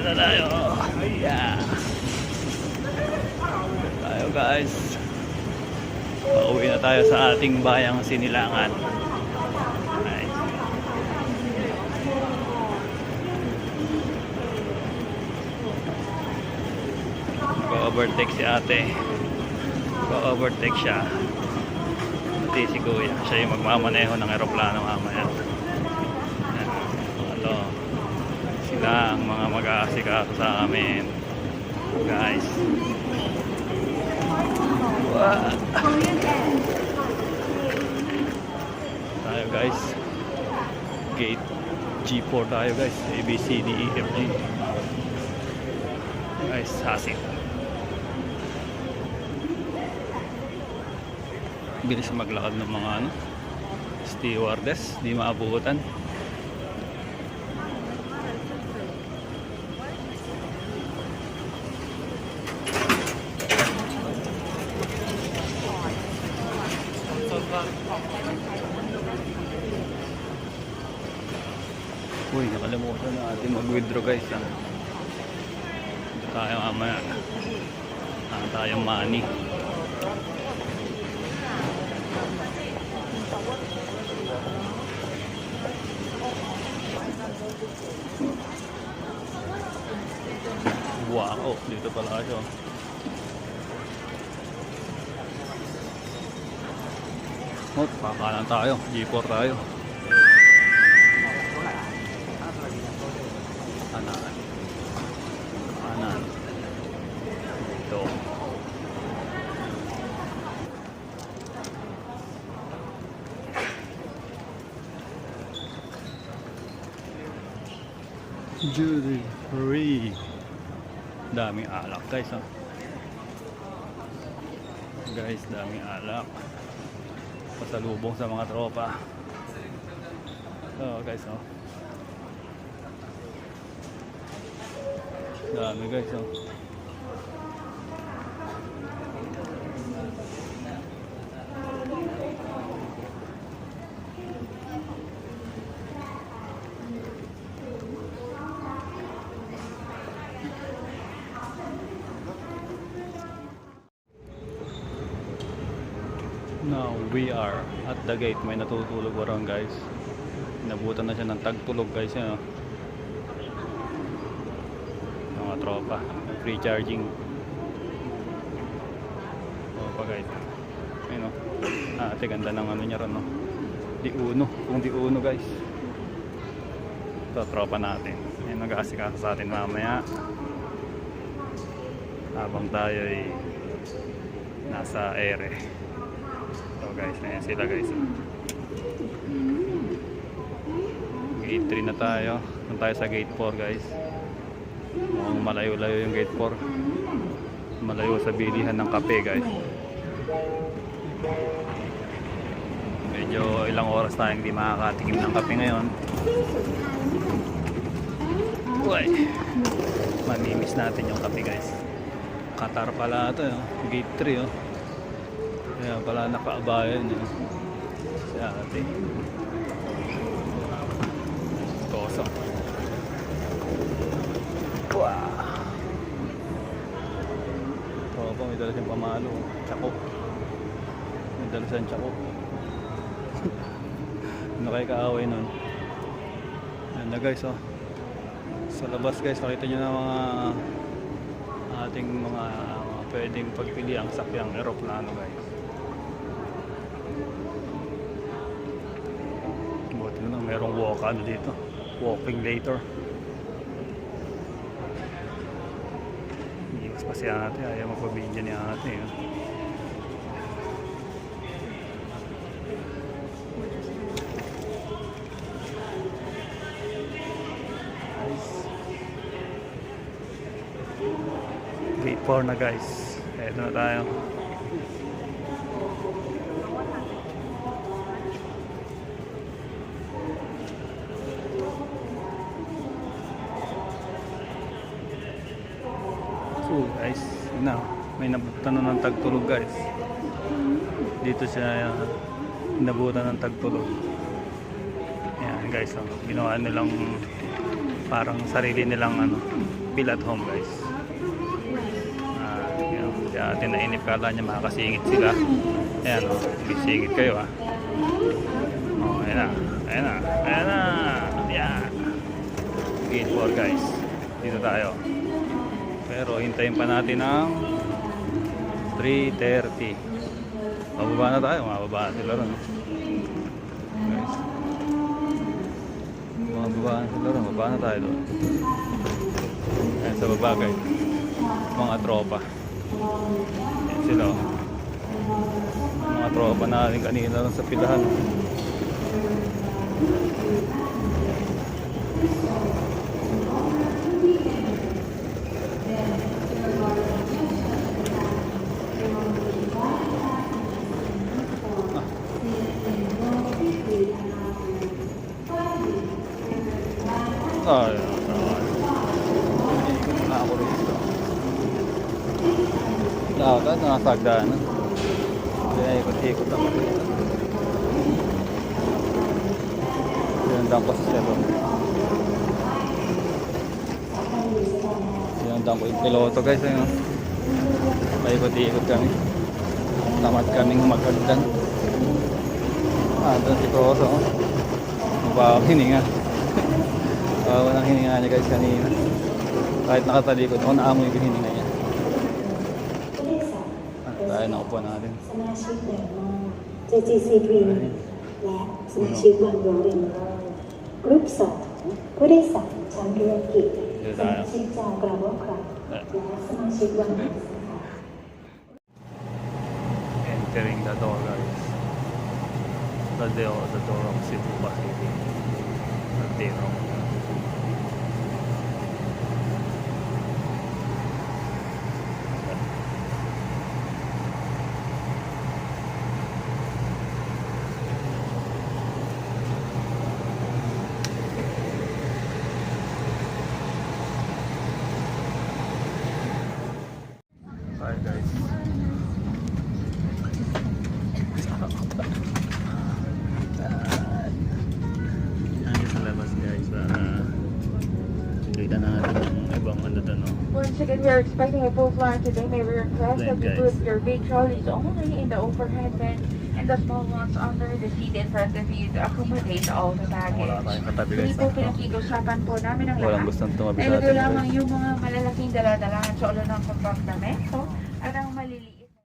na tayo. Yeah. Tayo guys. Pauwi na tayo sa ating bayang Sinilangan. Nice. Nag-overtake si ate. Nag-overtake siya. Pati si kuya. Siya yung magmamaneho ng eroplano mamaya. Sila ang mga mag-aasikaso sa amin guys. Wow. Tayo guys, gate G4 tayo guys, ABCDEFG guys, hasil bilis maglakad ng mga stewardess, di maabutan. Uy, nakalimutan na natin mag-withdraw guys ha. Dito tayo mamaya. Tayong money. Wow, dito pala siya. Pakanan tayo, G4 tayo. Kanan. Ito. Duty free. Daming alak guys oh. Guys, daming alak. Pasalubong sa mga tropa. Oh guys oh. Dami guys oh. Now we are at the gate. May natutulog warang guys. Inabutan na siya ng tagtulog guys yan oh. Mga tropa, free charging. Tropa guys. Ayun o. Ate ganda ng ano niya ron no. Di uno. Kung di uno guys. Ito tropa natin. Ayun nag-aasikaso sa atin mamaya. Habang tayo ay nasa ere. Ito guys. Ayan sila guys. Gate 3 na tayo. Doon tayo sa gate 4 guys. Mukhang malayo-layo yung gate 4. Malayo sa bilihan ng kape guys. Medyo ilang oras tayong hindi makakatikim ng kape ngayon. Uy, mamimiss natin yung kape guys. Qatar pala ito oh. Gate 3 oh. Kaya pala nakaabayan oh. Si ate Toso. Wow. Tropa, may dala siyang pamalo. Tsako. May dala siyang tsako. Ano kayo kaaway nun? Ayan na guys oh. Sa labas guys, nakita nyo na mga ating mga pwedeng pagpili ang sakyang aeroplano guys. Buti na lang merong walk ano dito. Walking later. Pa si ate, ayaw magpabidyo ni ate yun. Gate 4 na guys. Eto na tayo. So guys, na may nabutan na ng tagtulog guys. Dito siya nabutan ng tagtulog. Ayan guys, oh. Ginawa nilang parang sarili nilang ano, feel at home guys. Yun, si ate nainip, kala niya makakasingit sila. Ayan o, singit kayo ah. Oh, ayan na, ayan na, ayan na. Ayan. Gate 4 guys. Dito tayo. Pero hintayin pa natin ang 3:30. Mababa na tayo, mababa na sila ron. Guys. Mababa na sila ron, mababa na tayo doon. Ayan sa baba guys. Mga tropa. Ayan sila oh. Mga tropa natin kanina ron sa pilahan. Ay, na ako rito. Lakad, nakasagdanan. Kaya ikot-ikot ako rito. Sinandang ko sa salon. Sinandang ko yung piloto guys. Ayun. Paikot-ikot kami. Tamad kaming magagdan. Doon si Koso. Mabawang hininga. Walang hininga niya guys kanina. Kahit nakatalikod ako, naamoy yung hininga niya. Tayo naupo natin. สมาชิกแบบมาก JGC Green และสมาชิกวันโรเดนกรุ๊ป2ผู้โดยสารชั้นธุรกิจสมาชิกจากกราบครับและสมาชิกวันนี้ Entering the door guys. The door of Cebu City. The door. Hi guys. Nandiyan sa labas guys. Kita natin ang ibang ano doon. Once again, we are expecting a full flight today. May we request that you Guys. put your big trolleys only in the overhead bin and the small ones under the seat in front of you to accommodate all the Wala baggage. tayong katabi Hindi guys. po pinag-iusapan po namin ang Walang lahat. gustong tumabi sa Ay, ito atin lamang guys. yung mga malalaking daladalahan sa ulo ng pagpagdamento